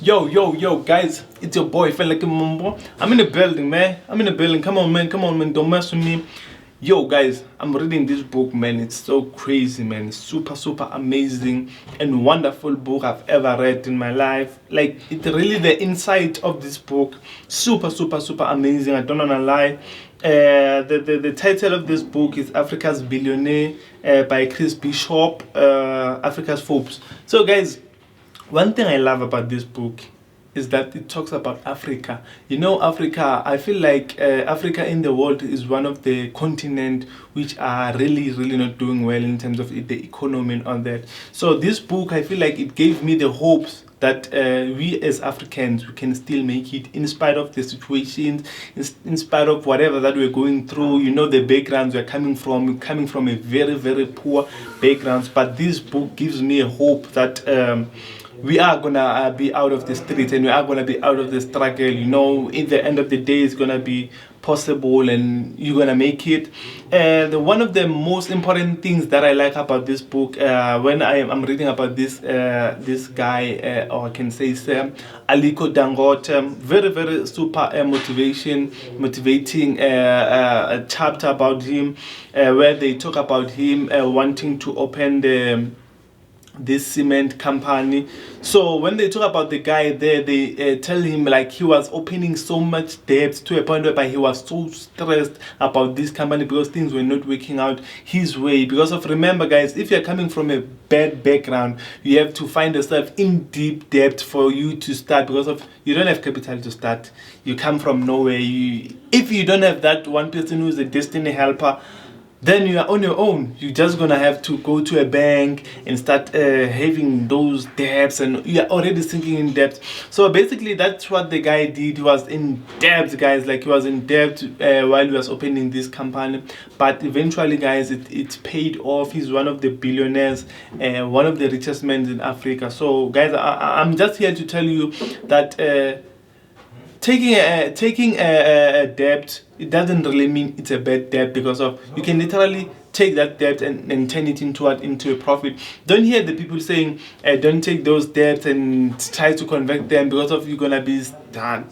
Yo, guys, it's your boy, feel like a mumbo. I'm in the building, man. I'm in the building. Come on, man. Don't mess with me. Yo, guys, I'm reading this book, man. It's so crazy, man. It's super amazing and wonderful book I've ever read in my life. Like, it's really the insight of this book. Super amazing. I don't wanna lie. The title of this book is Africa's Billionaire by Chris Bishop, Africa's Forbes. So, guys, one thing I love about this book is that it talks about Africa. You know, Africa, I feel like Africa in the world is one of the continents which are really not doing well in terms of the economy and all that. So this book, I feel like it gave me the hopes that we as Africans, we can still make it in spite of the situations, in spite of whatever that we're going through. You know, the backgrounds we're coming from. We're coming from a very poor backgrounds. But this book gives me a hope that we are gonna be out of the street and we are gonna be out of the struggle. You know, in the end of the day, it's gonna be possible and you're gonna make it. One of the most important things that I like about this book, when I'm reading about this guy, or I can say Sam Aliko Dangote, very super motivating chapter about him, where they talk about him wanting to open this cement company. So when they talk about the guy there, they tell him like he was opening so much debt to a point whereby he was so stressed about this company because things were not working out his way. Because of, remember guys, if you're coming from a bad background, you have to find yourself in deep debt for you to start, because of you don't have capital to start. You come from nowhere. If you don't have that one person who's a destiny helper, then you are on your own. You're just gonna have to go to a bank and start having those debts, and you're already sinking in debt. So basically, that's what the guy did. He was in debt, guys. Like, he was in debt while he was opening this company. But eventually, guys, it paid off. He's one of the billionaires, one of the richest men in Africa. So, guys, I'm just here to tell you that taking a debt, it doesn't really mean it's a bad debt, because of you can literally take that debt and turn it into a profit. Don't hear the people saying don't take those debts and try to convert them, because of you're gonna be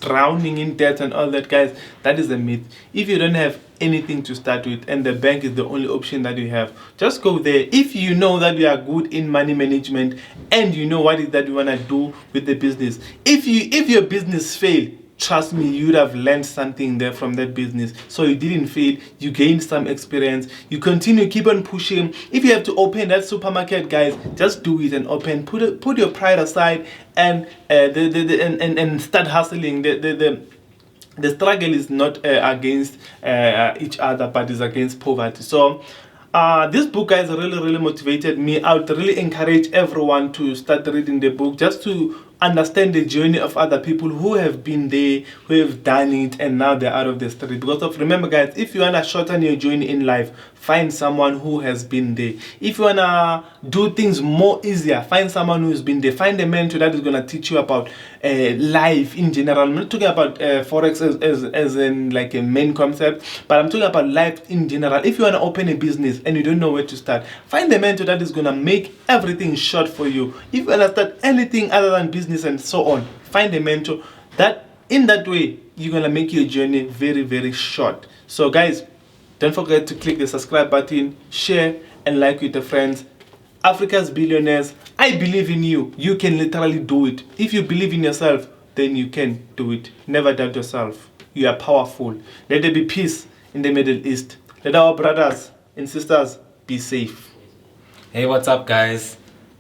drowning in debt and all that. Guys, that is a myth. If you don't have anything to start with and the bank is the only option that you have, just go there. If you know that you are good in money management and you know what is that you want to do with the business, if your business fail, trust me, you would have learned something there from that business. So you didn't fail, you gained some experience, you continue, keep on pushing. If you have to open that supermarket, guys, just do it and open. Put your pride aside and and start hustling. The struggle is not against each other, but is against poverty. So this book, guys, really motivated me. I would really encourage everyone to start reading the book, just to understand the journey of other people who have been there, who have done it, and now they're out of the street. Because of, remember guys, if you want to shorten your journey in life, find someone who has been there. If you want to do things more easier, find someone who's been there. Find a mentor that is going to teach you about life in general. I'm not talking about Forex as in like a main concept, but I'm talking about life in general. If you want to open a business and you don't know where to start, find a mentor that is going to make everything short for you. If you want to start anything other than business and so on, find a mentor. That in that way, you're going to make your journey very short. So guys, don't forget to click the subscribe button, share and like with your friends. Africa's Billionaires, I believe in you. You can literally do it. If you believe in yourself, then you can do it. Never doubt yourself. You are powerful. Let there be peace in the Middle East. Let our brothers and sisters be safe. Hey, what's up, guys?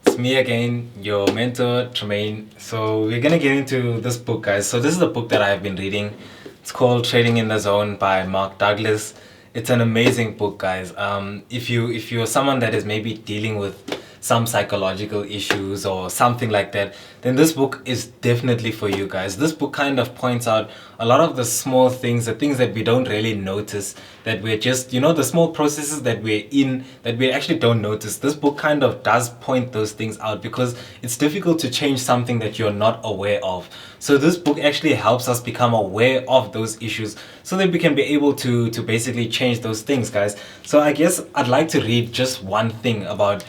It's me again, your mentor, Tremaine. So we're gonna get into this book, guys. So this is a book that I've been reading. It's called Trading in the Zone by Mark Douglas. It's an amazing book, guys. If you're someone that is maybe dealing with some psychological issues or something like that, then this book is definitely for you guys. This book kind of points out a lot of the small things, the things that we don't really notice, that we're just, the small processes that we're in that we actually don't notice. This book kind of does point those things out, because it's difficult to change something that you're not aware of. So this book actually helps us become aware of those issues so that we can be able to basically change those things, guys. So I guess I'd like to read just one thing about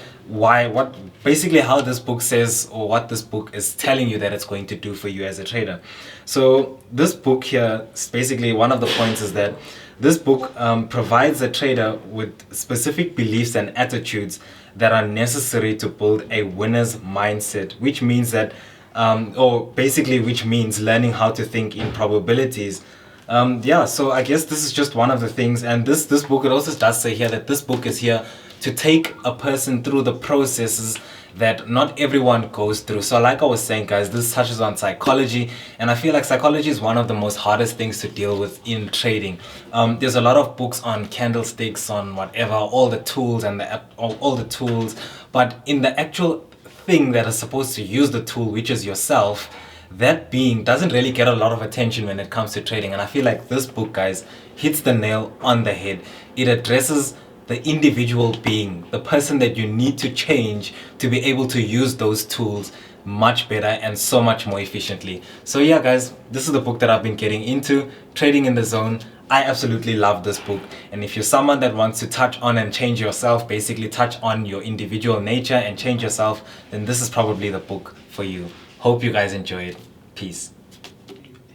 basically how this book says, or what this book is telling you that it's going to do for you as a trader. So this book here, basically one of the points is that this book provides a trader with specific beliefs and attitudes that are necessary to build a winner's mindset, which means that which means learning how to think in probabilities. So I guess this is just one of the things, and this book, it also does say here that this book is here to take a person through the processes that not everyone goes through. So like I was saying, guys, this touches on psychology, and I feel like psychology is one of the most hardest things to deal with in trading. There's a lot of books on candlesticks, on whatever, all the tools and all the tools, but in the actual thing that is supposed to use the tool, which is yourself, that being doesn't really get a lot of attention when it comes to trading. And I feel like this book, guys, hits the nail on the head. It addresses the individual being, the person that you need to change to be able to use those tools much better and so much more efficiently. So yeah, guys, this is the book that I've been getting into, Trading in the Zone. I absolutely love this book, and if you're someone that wants to touch on and change yourself, basically touch on your individual nature and change yourself, then this is probably the book for you. Hope you guys enjoy it. Peace.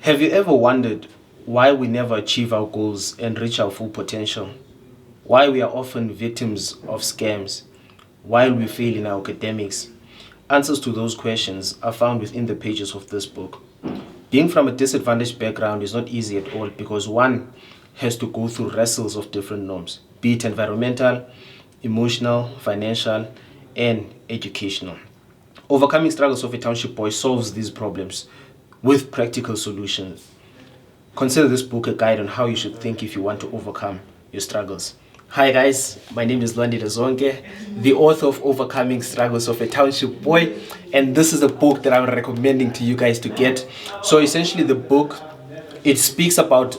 Have you ever wondered why we never achieve our goals and reach our full potential? Why we are often victims of scams? Why we fail in our academics? Answers to those questions are found within the pages of this book. Being from a disadvantaged background is not easy at all, because one has to go through wrestles of different norms, be it environmental, emotional, financial, and educational. Overcoming Struggles of a Township Boy solves these problems with practical solutions. Consider this book a guide on how you should think if you want to overcome your struggles. Hi guys, my name is Lwandile Zonke, the author of Overcoming Struggles of a Township Boy, and this is a book that I'm recommending to you guys to get. So essentially the book, it speaks about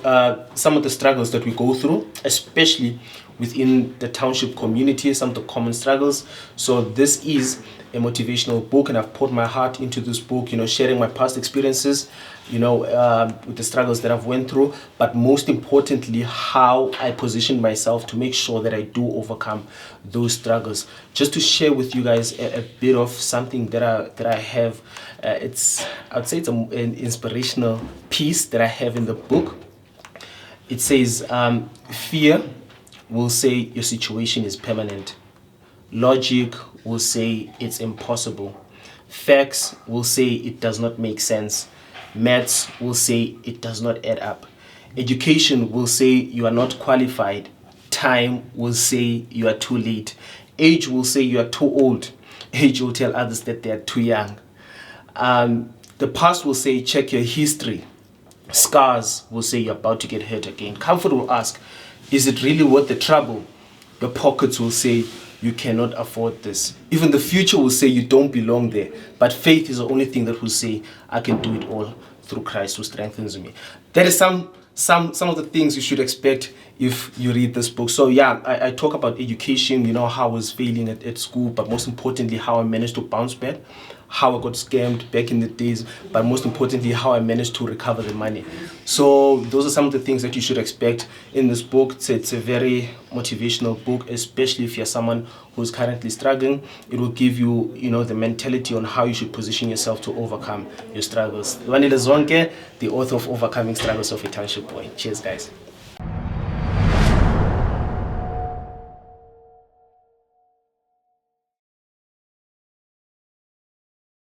some of the struggles that we go through, especially within the township community, some of the common struggles. So this is a motivational book, and I've poured my heart into this book, sharing my past experiences, with the struggles that I've went through, but most importantly, how I position myself to make sure that I do overcome those struggles. Just to share with you guys a bit of something that I have. I'd say it's an inspirational piece that I have in the book. It says, fear will say your situation is permanent. Logic will say it's impossible. Facts will say it does not make sense. Maths will say it does not add up. Education will say you are not qualified. Time will say you are too late. Age will say you are too old. Age will tell others that they are too young. The past will say check your history. Scars will say you're about to get hurt again. Comfort will ask, is it really worth the trouble? Your pockets will say you cannot afford this. Even the future will say you don't belong there. But faith is the only thing that will say I can do it all through Christ who strengthens me. That is some of the things you should expect if you read this book. So yeah, I talk about education, how I was failing at school, but most importantly, how I managed to bounce back, how I got scammed back in the days, but most importantly, how I managed to recover the money. So those are some of the things that you should expect in this book. It's a very motivational book, especially if you're someone who's currently struggling. It will give you, the mentality on how you should position yourself to overcome your struggles. Lwandile Zonke, the author of Overcoming Struggles of a Township Boy. Cheers, guys.